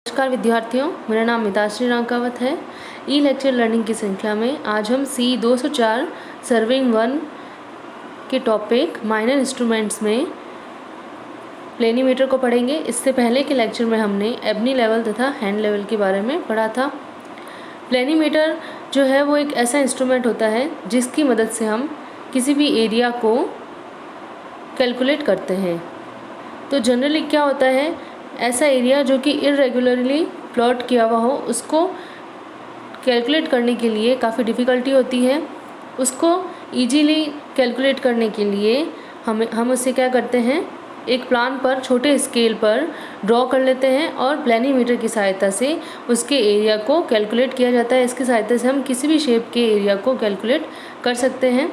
नमस्कार विद्यार्थियों, मेरा नाम मिताश्री रांकावत है। ई लेक्चर लर्निंग की श्रृंखला में आज हम सी 204 सर्विंग 1 के टॉपिक माइनर इंस्ट्रूमेंट्स में प्लेनीमीटर को पढ़ेंगे। इससे पहले के लेक्चर में हमने एबनी लेवल तथा हैंड लेवल के बारे में पढ़ा था। प्लेनीमीटर जो है वो एक ऐसा इंस्ट्रूमेंट होता है जिसकी मदद से हम किसी भी एरिया को कैलकुलेट करते हैं। तो जनरली क्या होता है, ऐसा एरिया जो कि इर्रेगुलरली प्लॉट किया हुआ हो उसको कैलकुलेट करने के लिए काफ़ी डिफ़िकल्टी होती है। उसको इजीली कैलकुलेट करने के लिए हम उससे क्या करते हैं, एक प्लान पर छोटे स्केल पर ड्रॉ कर लेते हैं और प्लेनीमीटर की सहायता से उसके एरिया को कैलकुलेट किया जाता है। इसकी सहायता से हम किसी भी शेप के एरिया को कैलकुलेट कर सकते हैं।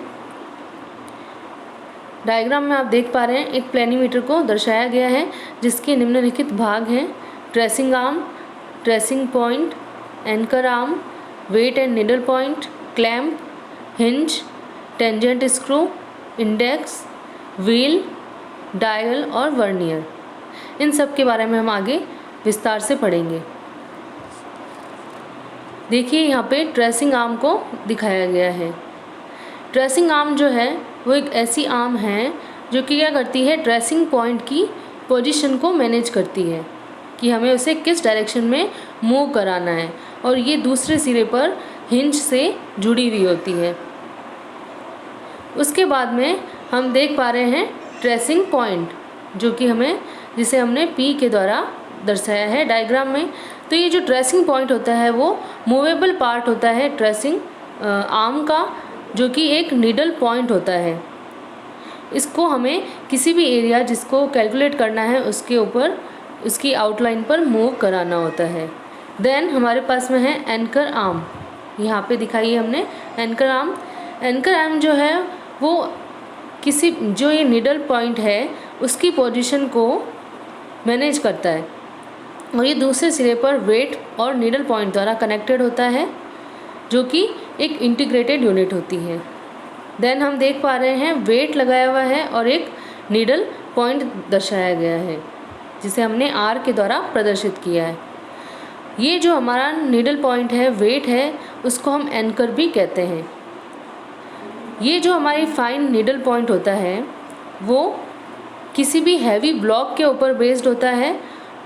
डायग्राम में आप देख पा रहे हैं एक प्लेनीमीटर को दर्शाया गया है जिसके निम्नलिखित भाग हैं: tracing arm, tracing point, anchor arm, weight and needle point, clamp, hinge, tangent screw, index, wheel, dial और वर्नियर। इन सब के बारे में हम आगे विस्तार से पढ़ेंगे। देखिए यहाँ पे ट्रेसिंग आर्म को दिखाया गया है। ट्रेसिंग आर्म जो है वो एक ऐसी आर्म है जो कि क्या करती है, ट्रेसिंग पॉइंट की पोजीशन को मैनेज करती है कि हमें उसे किस डायरेक्शन में मूव कराना है, और ये दूसरे सिरे पर हिंज से जुड़ी हुई होती है। उसके बाद में हम देख पा रहे हैं ट्रेसिंग पॉइंट जो कि जिसे हमने P के द्वारा दर्शाया है डायग्राम में। तो ये जो ट्रेसिंग पॉइंट होता है वो मूवेबल पार्ट होता है ट्रेसिंग आर्म का, जो कि एक नीडल पॉइंट होता है। इसको हमें किसी भी एरिया जिसको कैलकुलेट करना है उसके ऊपर उसकी आउटलाइन पर मूव कराना होता है। देन हमारे पास में है एंकर आर्म। यहाँ पे दिखाई है हमने एंकर आर्म। एंकर आर्म जो है वो जो ये नीडल पॉइंट है उसकी पोजीशन को मैनेज करता है, और ये दूसरे सिरे पर वेट और नीडल पॉइंट द्वारा कनेक्टेड होता है, जो कि एक इंटीग्रेटेड यूनिट होती है। देन हम देख पा रहे हैं वेट लगाया हुआ है और एक नीडल पॉइंट दर्शाया गया है जिसे हमने R के द्वारा प्रदर्शित किया है। ये जो हमारा नीडल पॉइंट है, वेट है, उसको हम एंकर भी कहते हैं। ये जो हमारी फाइन नीडल पॉइंट होता है वो किसी भी हैवी ब्लॉक के ऊपर बेस्ड होता है,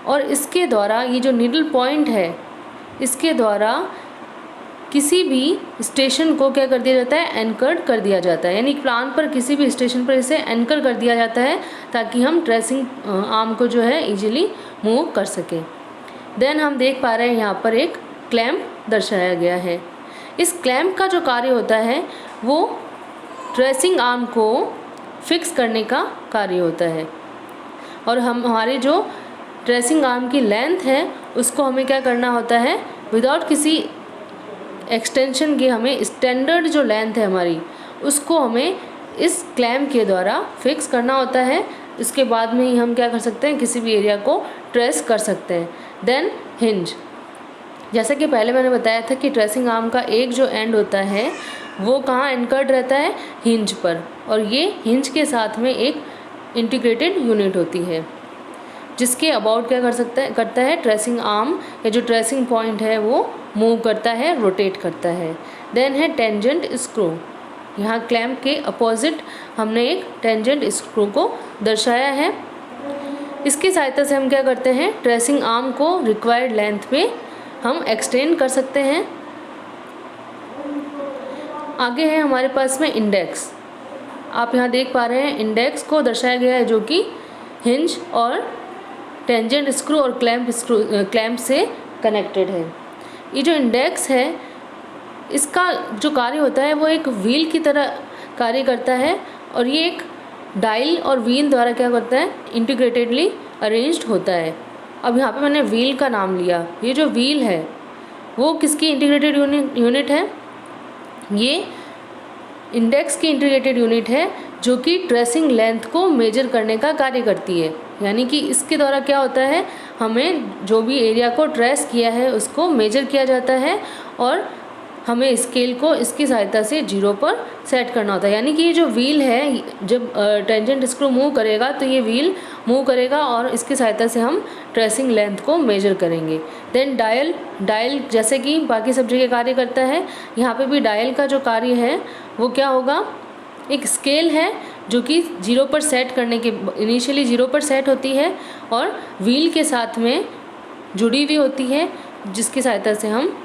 और इसके द्वारा ये जो नीडल पॉइंट है इसके द्वारा किसी भी स्टेशन को क्या कर दिया जाता है, एंकर्ड कर दिया जाता है। यानी प्लान पर किसी भी स्टेशन पर इसे एंकर कर दिया जाता है ताकि हम ट्रेसिंग आर्म को जो है इजीली मूव कर सकें। देन हम देख पा रहे हैं यहाँ पर एक क्लैंप दर्शाया गया है। इस क्लैंप का जो कार्य होता है वो ट्रेसिंग आर्म को फिक्स करने का कार्य होता है, और हमारे जो ट्रेसिंग आर्म की लेंथ है उसको हमें क्या करना होता है, विदाउट किसी एक्सटेंशन की हमें स्टैंडर्ड जो लेंथ है हमारी उसको हमें इस क्लैंप के द्वारा फिक्स करना होता है। इसके बाद में ही हम क्या कर सकते हैं, किसी भी एरिया को ट्रेस कर सकते हैं। देन हिंज, जैसा कि पहले मैंने बताया था कि ट्रेसिंग आर्म का एक जो एंड होता है वो कहाँ एंकर्ड रहता है, हिंज पर, और ये हिंज के साथ में एक इंटीग्रेटेड यूनिट होती है जिसके अबाउट क्या करता है ट्रेसिंग आर्म या जो ट्रेसिंग पॉइंट है वो मूव करता है, रोटेट करता है। देन है टेंजेंट स्क्रू। यहाँ क्लैंप के अपोजिट हमने एक टेंजेंट स्क्रू को दर्शाया है। इसकी सहायता से हम क्या करते हैं, ट्रेसिंग आर्म को रिक्वायर्ड लेंथ पे हम एक्सटेंड कर सकते हैं। आगे है हमारे पास में इंडेक्स। आप यहाँ देख पा रहे हैं इंडेक्स को दर्शाया गया है जो कि हिंज और टेंजेंट स्क्रू और क्लैंप से कनेक्टेड है। ये जो इंडेक्स है इसका जो कार्य होता है वो एक व्हील की तरह कार्य करता है, और ये एक डायल और व्हील द्वारा क्या करता है, इंटीग्रेटेडली अरेंज्ड होता है। अब यहाँ पे मैंने व्हील का नाम लिया। ये जो व्हील है वो किसकी इंटीग्रेटेड यूनिट है, ये इंडेक्स की इंटीग्रेटेड यूनिट है जो कि ट्रेसिंग लेंथ को मेजर करने का कार्य करती है। यानी कि इसके द्वारा क्या होता है, हमें जो भी एरिया को ट्रेस किया है उसको मेजर किया जाता है, और हमें स्केल को इसकी सहायता से 0 पर सेट करना होता है। यानी कि ये जो व्हील है, जब टेंजेंट स्क्रू मूव करेगा तो ये व्हील मूव करेगा और इसकी सहायता से हम ट्रेसिंग लेंथ को मेजर करेंगे। देन डायल जैसे कि बाकी सब जगह कार्य करता है, यहाँ पे भी डायल का जो कार्य है वो क्या होगा, एक स्केल है जो कि 0 पर सेट करने के इनिशियली 0 पर सेट होती है और व्हील के साथ में जुड़ी हुई होती है, जिसकी सहायता से हम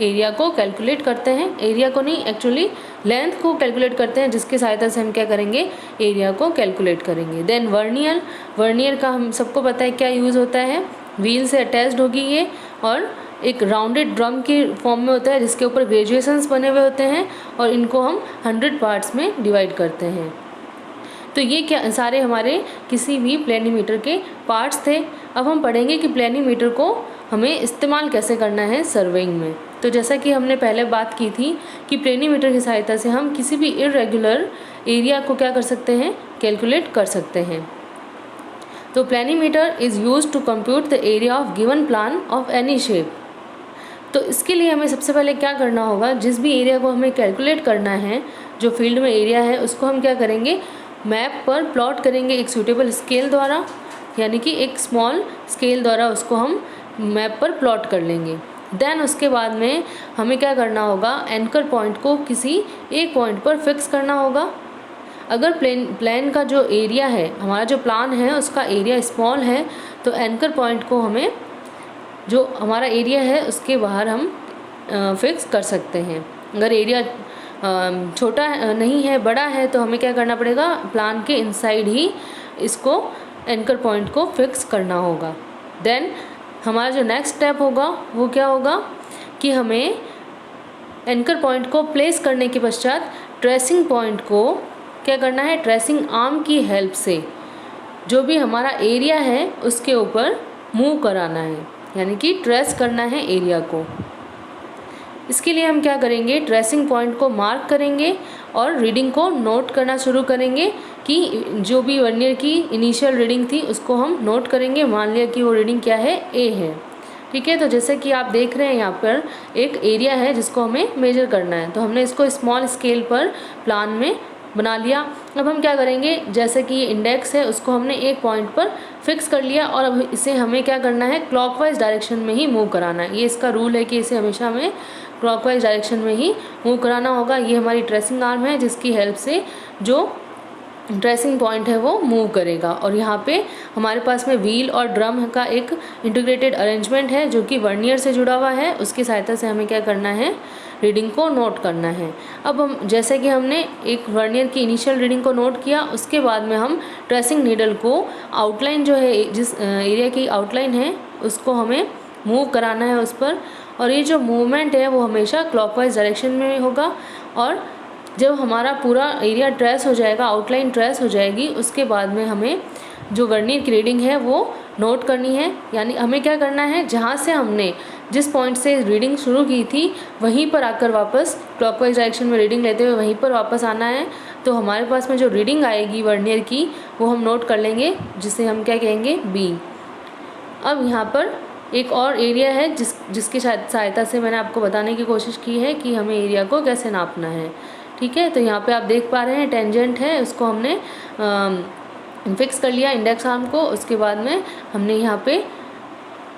एरिया को कैलकुलेट करते हैं। एरिया को नहीं, एक्चुअली लेंथ को कैलकुलेट करते हैं, जिसकी सहायता से हम क्या करेंगे, एरिया को कैलकुलेट करेंगे। देन वर्नियर का हम सबको पता है क्या यूज़ होता है, व्हील से अटैच्ड होगी ये और एक राउंडेड ड्रम के फॉर्म में होता है जिसके ऊपर ग्रेजुएशंस बने हुए होते हैं और इनको हम 100 पार्ट्स में डिवाइड करते हैं। तो ये क्या सारे हमारे किसी भी प्लेनीमीटर के पार्ट्स थे। अब हम पढ़ेंगे कि प्लेनीमीटर को हमें इस्तेमाल कैसे करना है सर्वेइंग में। तो जैसा कि हमने पहले बात की थी कि प्लेनीमीटर की सहायता से हम किसी भी इर्रेगुलर एरिया को क्या कर सकते हैं, कैलकुलेट कर सकते हैं। तो planimeter is used to compute the area of given plan of any shape. तो इसके लिए हमें सबसे पहले क्या करना होगा, जिस भी एरिया को हमें कैलकुलेट करना है, जो फील्ड में एरिया है उसको हम क्या करेंगे, मैप पर प्लॉट करेंगे एक सूटेबल स्केल द्वारा, यानी कि एक स्मॉल स्केल द्वारा उसको हम मैप पर प्लॉट कर लेंगे। देन उसके बाद में हमें क्या करना होगा, एंकर पॉइंट को किसी एक पॉइंट पर फिक्स करना होगा। अगर प्लेन का जो एरिया है, हमारा जो प्लान है उसका एरिया स्मॉल है, तो एंकर पॉइंट को हमें जो हमारा एरिया है उसके बाहर हम फिक्स कर सकते हैं। अगर एरिया छोटा नहीं है, बड़ा है, तो हमें क्या करना पड़ेगा, प्लान के इनसाइड ही इसको एंकर पॉइंट को फिक्स करना होगा। देन हमारा जो नेक्स्ट स्टेप होगा वो क्या होगा कि हमें एंकर पॉइंट को प्लेस करने के पश्चात ट्रेसिंग पॉइंट को क्या करना है, ट्रेसिंग आर्म की हेल्प से जो भी हमारा एरिया है उसके ऊपर मूव कराना है, यानी कि ट्रेस करना है एरिया को। इसके लिए हम क्या करेंगे, ट्रेसिंग पॉइंट को मार्क करेंगे और रीडिंग को नोट करना शुरू करेंगे कि जो भी वर्नियर की इनिशियल रीडिंग थी उसको हम नोट करेंगे। मान लिया कि वो रीडिंग क्या है, ए है, ठीक है। तो जैसे कि आप देख रहे हैं यहाँ पर एक एरिया है जिसको हमें मेजर करना है, तो हमने इसको स्मॉल स्केल पर प्लान में बना लिया। अब हम क्या करेंगे, जैसे कि ये इंडेक्स है उसको हमने एक पॉइंट पर फिक्स कर लिया और अब इसे हमें क्या करना है, क्लॉकवाइज डायरेक्शन में ही मूव कराना है। ये इसका रूल है कि इसे हमेशा हमें क्लॉकवाइज डायरेक्शन में ही मूव कराना होगा। ये हमारी ट्रेसिंग आर्म है जिसकी हेल्प से जो ट्रेसिंग पॉइंट है वो मूव करेगा। और यहाँ पे हमारे पास में व्हील और ड्रम का एक इंटीग्रेटेड अरेंजमेंट है जो कि वर्नियर से जुड़ा हुआ है, उसकी सहायता से हमें क्या करना है, रीडिंग को नोट करना है। अब हम जैसे कि हमने एक वर्नियर की इनिशियल रीडिंग को नोट किया, उसके बाद में हम ट्रेसिंग नीडल को आउटलाइन जो है, जिस एरिया की आउटलाइन है उसको हमें मूव कराना है उस पर, और ये जो मूवमेंट है वो हमेशा क्लॉकवाइज डायरेक्शन में होगा। और जब हमारा पूरा एरिया ट्रेस हो जाएगा, आउटलाइन ट्रेस हो जाएगी, उसके बाद में हमें जो वर्नियर की रीडिंग है वो नोट करनी है। यानी हमें क्या करना है, जहाँ से हमने जिस पॉइंट से रीडिंग शुरू की थी वहीं पर आकर वापस क्लॉकवाइज डायरेक्शन में रीडिंग लेते हुए वहीं पर वापस आना है। तो हमारे पास में जो रीडिंग आएगी वर्नियर की वो हम नोट कर लेंगे, जिसे हम क्या कहेंगे, बी। अब यहाँ पर एक और एरिया है जिसकी सहायता से मैंने आपको बताने की कोशिश की है कि हमें एरिया को कैसे नापना है, ठीक है। तो यहाँ पे आप देख पा रहे हैं टेंजेंट है, उसको हमने फिक्स कर लिया इंडेक्स आर्म को। उसके बाद में हमने यहाँ पे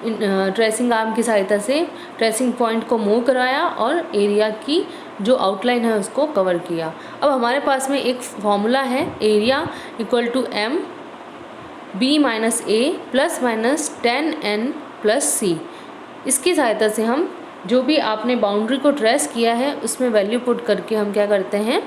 ट्रेसिंग आर्म की सहायता से ट्रेसिंग पॉइंट को मूव कराया और एरिया की जो आउटलाइन है उसको कवर किया। अब हमारे पास में एक फॉर्मूला है, area equal to M B minus A plus minus 10n plus C. इसकी सहायता से हम जो भी आपने बाउंड्री को ट्रेस किया है उसमें वैल्यू पुट करके हम क्या करते हैं,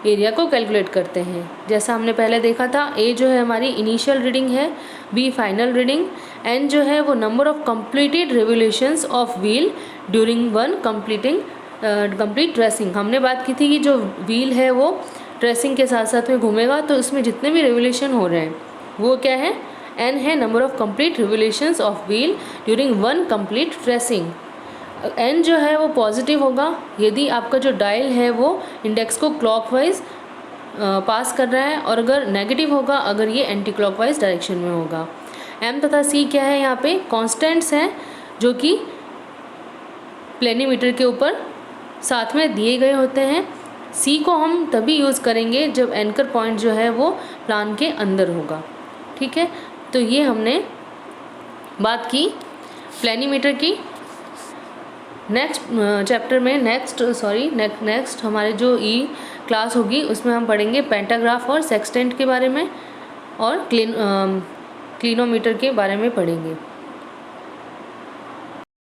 एरिया को कैलकुलेट करते हैं। जैसा हमने पहले देखा था, ए जो है हमारी इनिशियल रीडिंग है, बी फाइनल रीडिंग, एन जो है वो number of completed revolutions of wheel during one complete tracing. हमने बात की थी कि जो व्हील है वो ट्रेसिंग के साथ साथ में घूमेगा, तो उसमें जितने भी रिवोल्यूशन हो रहे हैं वो क्या है, एन है number of complete revolutions of wheel during one complete tracing. N जो है वो पॉजिटिव होगा यदि आपका जो डायल है वो इंडेक्स को क्लॉकवाइज पास कर रहा है, और अगर नेगेटिव होगा अगर ये एंटी क्लॉकवाइज डायरेक्शन में होगा। एम तथा सी क्या है, यहाँ पे कांस्टेंट्स हैं जो कि प्लेनीमीटर के ऊपर साथ में दिए गए होते हैं। सी को हम तभी यूज़ करेंगे जब एंकर पॉइंट जो है वो प्लान के अंदर होगा। ठीक है, तो ये हमने बात की प्लेनीमीटर की। नेक्स्ट चैप्टर में नेक्स्ट हमारे जो क्लास होगी उसमें हम पढ़ेंगे पेंटाग्राफ और सेक्सटेंट के बारे में और क्लिनोमीटर के बारे में पढ़ेंगे।